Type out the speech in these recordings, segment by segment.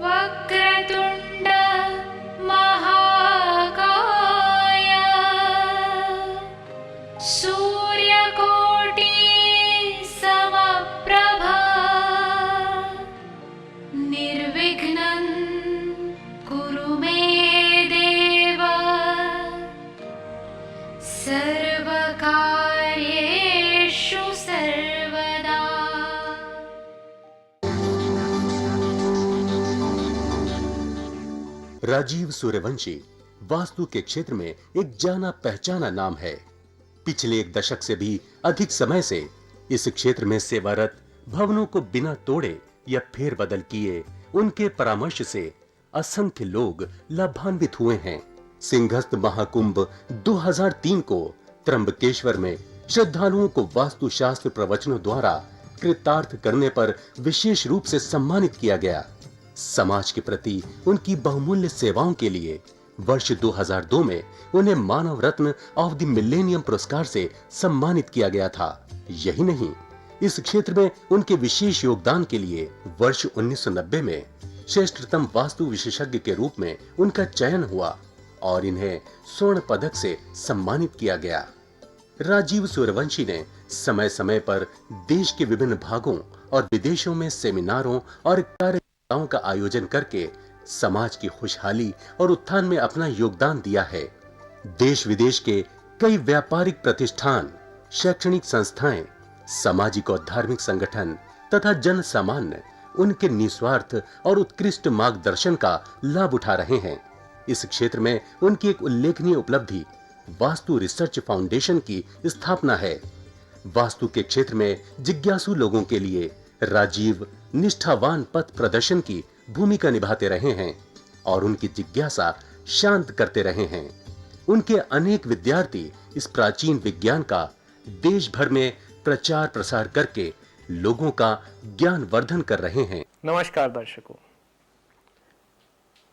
वक्रतुण्ड महाकाय सूर्यकोटि समप्रभा निर्विघ्नं कुरु मे देव सर्वकार्येषु सर्वदा। राजीव सूर्यवंशी वास्तु के क्षेत्र में एक जाना पहचाना नाम है। पिछले एक दशक से भी अधिक समय से इस क्षेत्र में सेवारत, भवनों को बिना तोड़े या फेरबदल किए उनके परामर्श से असंख्य लोग लाभान्वित हुए हैं। सिंहस्थ महाकुंभ 2003 को त्र्यंबकेश्वर में श्रद्धालुओं को वास्तुशास्त्र प्रवचनों द्वारा कृतार्थ करने पर विशेष रूप से सम्मानित किया गया। समाज के प्रति उनकी बहुमूल्य सेवाओं के लिए वर्ष 2002 में उन्हें मानव रत्न ऑफ द मिलेनियम पुरस्कार से सम्मानित किया गया था। यही नहीं, इस क्षेत्र में उनके विशेष योगदान के लिए वर्ष 1990 में श्रेष्ठतम वास्तु विशेषज्ञ के रूप में उनका चयन हुआ और इन्हें स्वर्ण पदक से सम्मानित किया गया। राजीव सूर्यवंशी ने समय समय पर देश के विभिन्न भागों और विदेशों में सेमिनारों और कार्यक्रमों का आयोजन करके समाज की खुशहाली और उत्थान में अपना योगदान दिया है। देश विदेश के कई व्यापारिक प्रतिष्ठान, शैक्षणिक संस्थाएं, सामाजिक और धार्मिक संगठन तथा जन सामान्य उनके निस्वार्थ और उत्कृष्ट मार्गदर्शन का लाभ उठा रहे हैं। इस क्षेत्र में उनकी एक उल्लेखनीय उपलब्धि वास्तु रिसर्च फाउंडेशन की स्थापना है। वास्तु के क्षेत्र में जिज्ञासु लोगों के लिए राजीव निष्ठावान पथ प्रदर्शन की भूमिका निभाते रहे हैं और उनकी जिज्ञासा शांत करते रहे हैं। उनके अनेक विद्यार्थी इस प्राचीन विज्ञान का देश भर में प्रचार प्रसार करके लोगों का ज्ञान वर्धन कर रहे हैं। नमस्कार दर्शकों,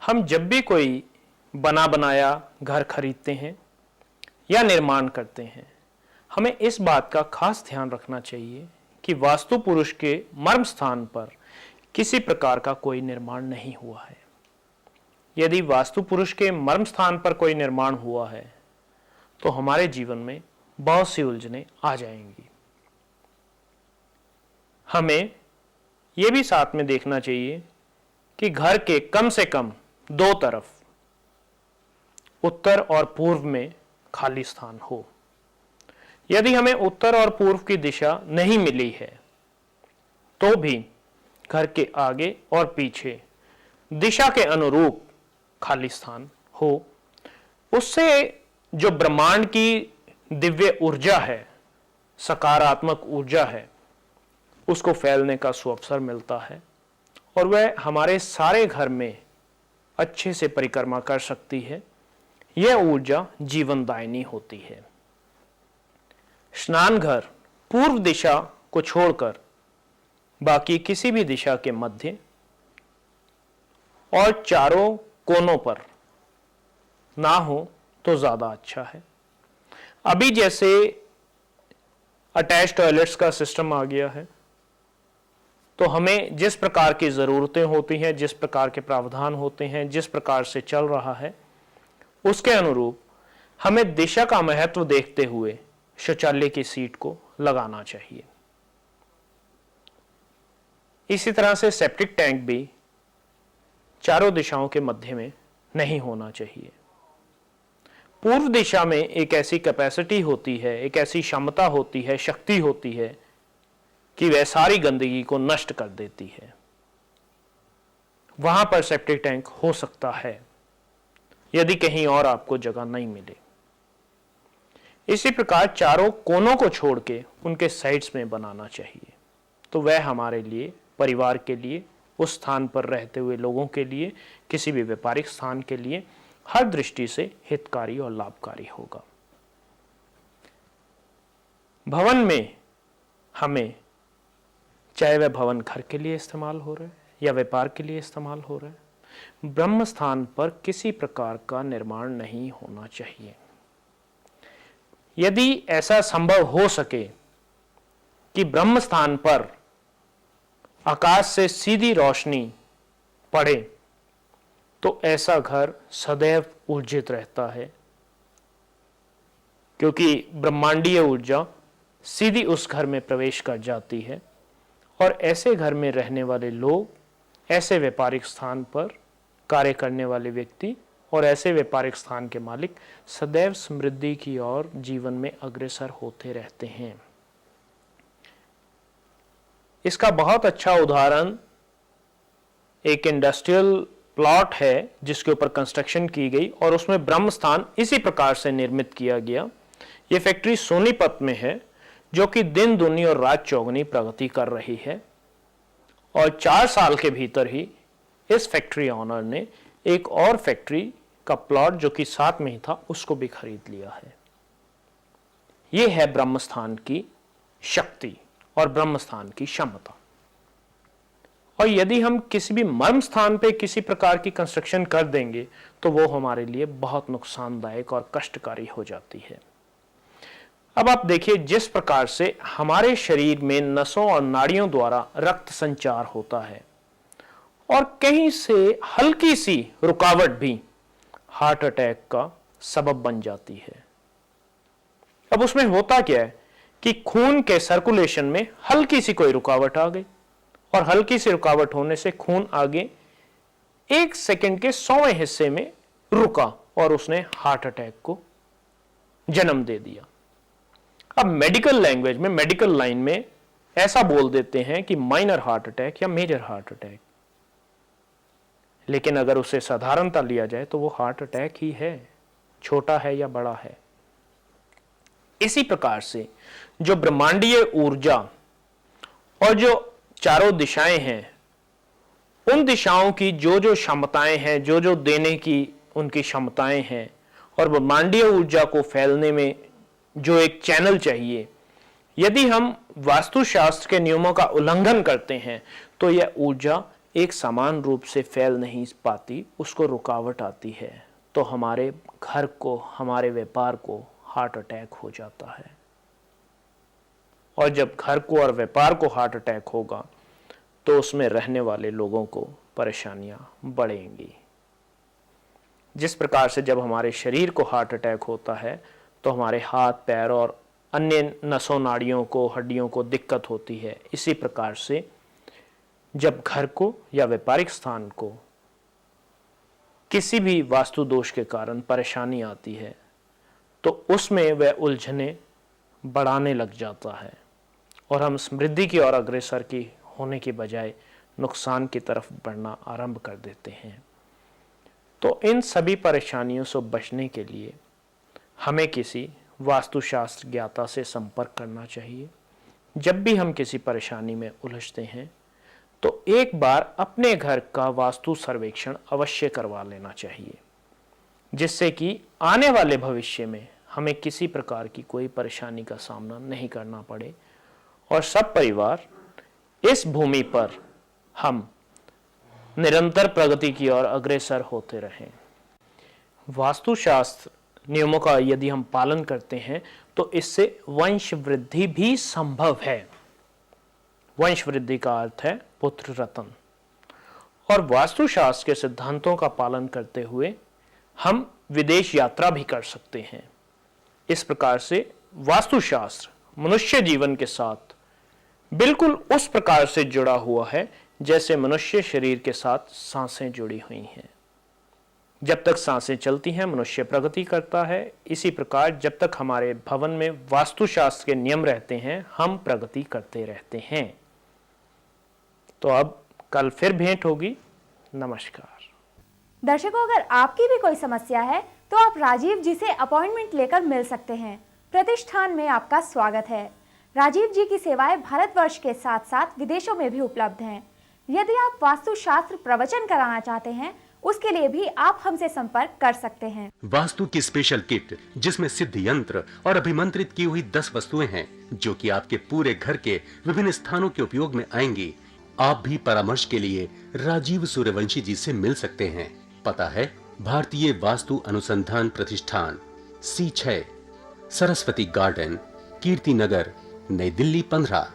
हम जब भी कोई बना बनाया घर खरीदते हैं या निर्माण करते हैं, हमें इस बात का खास ध्यान रखना चाहिए कि वास्तु पुरुष के मर्म स्थान पर किसी प्रकार का कोई निर्माण नहीं हुआ है। यदि वास्तु पुरुष के मर्म स्थान पर कोई निर्माण हुआ है तो हमारे जीवन में बहुत सी उलझनें आ जाएंगी। हमें यह भी साथ में देखना चाहिए कि घर के कम से कम दो तरफ, उत्तर और पूर्व में खाली स्थान हो। यदि हमें उत्तर और पूर्व की दिशा नहीं मिली है तो भी घर के आगे और पीछे दिशा के अनुरूप खाली स्थान हो। उससे जो ब्रह्मांड की दिव्य ऊर्जा है, सकारात्मक ऊर्जा है, उसको फैलने का सुअवसर मिलता है और वह हमारे सारे घर में अच्छे से परिक्रमा कर सकती है। यह ऊर्जा जीवनदायिनी होती है। स्नान घर पूर्व दिशा को छोड़कर बाकी किसी भी दिशा के मध्य और चारों कोनों पर ना हो तो ज्यादा अच्छा है। अभी जैसे अटैच टॉयलेट्स का सिस्टम आ गया है तो हमें जिस प्रकार की जरूरतें होती हैं, जिस प्रकार के प्रावधान होते हैं, जिस प्रकार से चल रहा है, उसके अनुरूप हमें दिशा का महत्व देखते हुए शौचालय की सीट को लगाना चाहिए। इसी तरह से सेप्टिक टैंक भी चारों दिशाओं के मध्य में नहीं होना चाहिए। पूर्व दिशा में एक ऐसी कैपेसिटी होती है, एक ऐसी क्षमता होती है, शक्ति होती है कि वह सारी गंदगी को नष्ट कर देती है। वहां पर सेप्टिक टैंक हो सकता है यदि कहीं और आपको जगह नहीं मिले। इसी प्रकार चारों कोनों को छोड़ के उनके साइड्स में बनाना चाहिए, तो वह हमारे लिए, परिवार के लिए, उस स्थान पर रहते हुए लोगों के लिए, किसी भी व्यापारिक स्थान के लिए हर दृष्टि से हितकारी और लाभकारी होगा। भवन में हमें, चाहे वह भवन घर के लिए इस्तेमाल हो रहा है या व्यापार के लिए इस्तेमाल हो रहा है, ब्रह्म स्थान पर किसी प्रकार का निर्माण नहीं होना चाहिए। यदि ऐसा संभव हो सके कि ब्रह्म स्थान पर आकाश से सीधी रोशनी पड़े तो ऐसा घर सदैव ऊर्जित रहता है, क्योंकि ब्रह्मांडीय ऊर्जा सीधी उस घर में प्रवेश कर जाती है और ऐसे घर में रहने वाले लोग, ऐसे व्यापारिक स्थान पर कार्य करने वाले व्यक्ति और ऐसे व्यापारिक स्थान के मालिक सदैव समृद्धि की ओर जीवन में अग्रसर होते रहते हैं। इसका बहुत अच्छा उदाहरण एक इंडस्ट्रियल प्लॉट है जिसके ऊपर कंस्ट्रक्शन की गई और उसमें ब्रह्म स्थान इसी प्रकार से निर्मित किया गया। ये फैक्ट्री सोनीपत में है, जो कि दिन दूनी और रात चौगुनी प्रगति कर रही है और 4 साल के भीतर ही इस फैक्ट्री ऑनर ने एक और फैक्ट्री का प्लॉट जो कि साथ में ही था उसको भी खरीद लिया है। यह है ब्रह्मस्थान की शक्ति और ब्रह्मस्थान की क्षमता। और यदि हम किसी भी मर्म स्थान पे किसी प्रकार की कंस्ट्रक्शन कर देंगे तो वो हमारे लिए बहुत नुकसानदायक और कष्टकारी हो जाती है। अब आप देखिए, जिस प्रकार से हमारे शरीर में नसों और नाड़ियों द्वारा रक्त संचार होता है और कहीं से हल्की सी रुकावट भी हार्ट अटैक का सबब बन जाती है। अब उसमें होता क्या है कि खून के सर्कुलेशन में हल्की सी कोई रुकावट आ गई और हल्की सी रुकावट होने से खून आगे 1 सेकंड के 100वें हिस्से में रुका और उसने हार्ट अटैक को जन्म दे दिया। अब मेडिकल लैंग्वेज में, मेडिकल लाइन में ऐसा बोल देते हैं कि माइनर हार्ट अटैक या मेजर हार्ट अटैक, लेकिन अगर उसे साधारणता लिया जाए तो वो हार्ट अटैक ही है, छोटा है या बड़ा है। इसी प्रकार से जो ब्रह्मांडीय ऊर्जा और जो चारों दिशाएं हैं, उन दिशाओं की जो जो क्षमताएं हैं, जो जो देने की उनकी क्षमताएं हैं और ब्रह्मांडीय ऊर्जा को फैलने में जो एक चैनल चाहिए, यदि हम वास्तुशास्त्र के नियमों का उल्लंघन करते हैं तो यह ऊर्जा एक समान रूप से फैल नहीं पाती, उसको रुकावट आती है, तो हमारे घर को, हमारे व्यापार को हार्ट अटैक हो जाता है। और जब घर को और व्यापार को हार्ट अटैक होगा तो उसमें रहने वाले लोगों को परेशानियां बढ़ेंगी। जिस प्रकार से जब हमारे शरीर को हार्ट अटैक होता है तो हमारे हाथ, पैर और अन्य नसों नाड़ियों को, हड्डियों को दिक्कत होती है, इसी प्रकार से जब घर को या व्यापारिक स्थान को किसी भी वास्तु दोष के कारण परेशानी आती है तो उसमें वह उलझने बढ़ाने लग जाता है और हम समृद्धि की ओर अग्रसर की होने की बजाय नुकसान की तरफ बढ़ना आरंभ कर देते हैं। तो इन सभी परेशानियों से बचने के लिए हमें किसी वास्तुशास्त्र ज्ञाता से संपर्क करना चाहिए। जब भी हम किसी परेशानी में उलझते हैं तो एक बार अपने घर का वास्तु सर्वेक्षण अवश्य करवा लेना चाहिए, जिससे कि आने वाले भविष्य में हमें किसी प्रकार की कोई परेशानी का सामना नहीं करना पड़े और सब परिवार इस भूमि पर हम निरंतर प्रगति की ओर अग्रसर होते रहें। वास्तुशास्त्र नियमों का यदि हम पालन करते हैं तो इससे वंश वृद्धि भी संभव है। वंश वृद्धि का अर्थ है पुत्र रत्न। और वास्तुशास्त्र के सिद्धांतों का पालन करते हुए हम विदेश यात्रा भी कर सकते हैं। इस प्रकार से वास्तुशास्त्र मनुष्य जीवन के साथ बिल्कुल उस प्रकार से जुड़ा हुआ है जैसे मनुष्य शरीर के साथ सांसें जुड़ी हुई हैं। जब तक सांसें चलती हैं मनुष्य प्रगति करता है। इसी प्रकार जब तक हमारे भवन में वास्तुशास्त्र के नियम रहते हैं हम प्रगति करते रहते हैं। तो अब कल फिर भेंट होगी। नमस्कार। दर्शकों, अगर आपकी भी कोई समस्या है तो आप राजीव जी से अपॉइंटमेंट लेकर मिल सकते हैं। प्रतिष्ठान में आपका स्वागत है। राजीव जी की सेवाएं भारतवर्ष के साथ साथ विदेशों में भी उपलब्ध हैं। यदि आप वास्तुशास्त्र प्रवचन कराना चाहते हैं उसके लिए भी आप हमसे संपर्क कर सकते हैं। वास्तु की स्पेशल किट जिसमें सिद्ध यंत्र और अभिमंत्रित की हुई 10 वस्तुएं हैं जो कि आपके पूरे घर के विभिन्न स्थानों के उपयोग में आएंगी। आप भी परामर्श के लिए राजीव सूर्यवंशी जी से मिल सकते हैं। पता है भारतीय वास्तु अनुसंधान प्रतिष्ठान, C6, सरस्वती गार्डन, कीर्ति नगर, नई दिल्ली 15।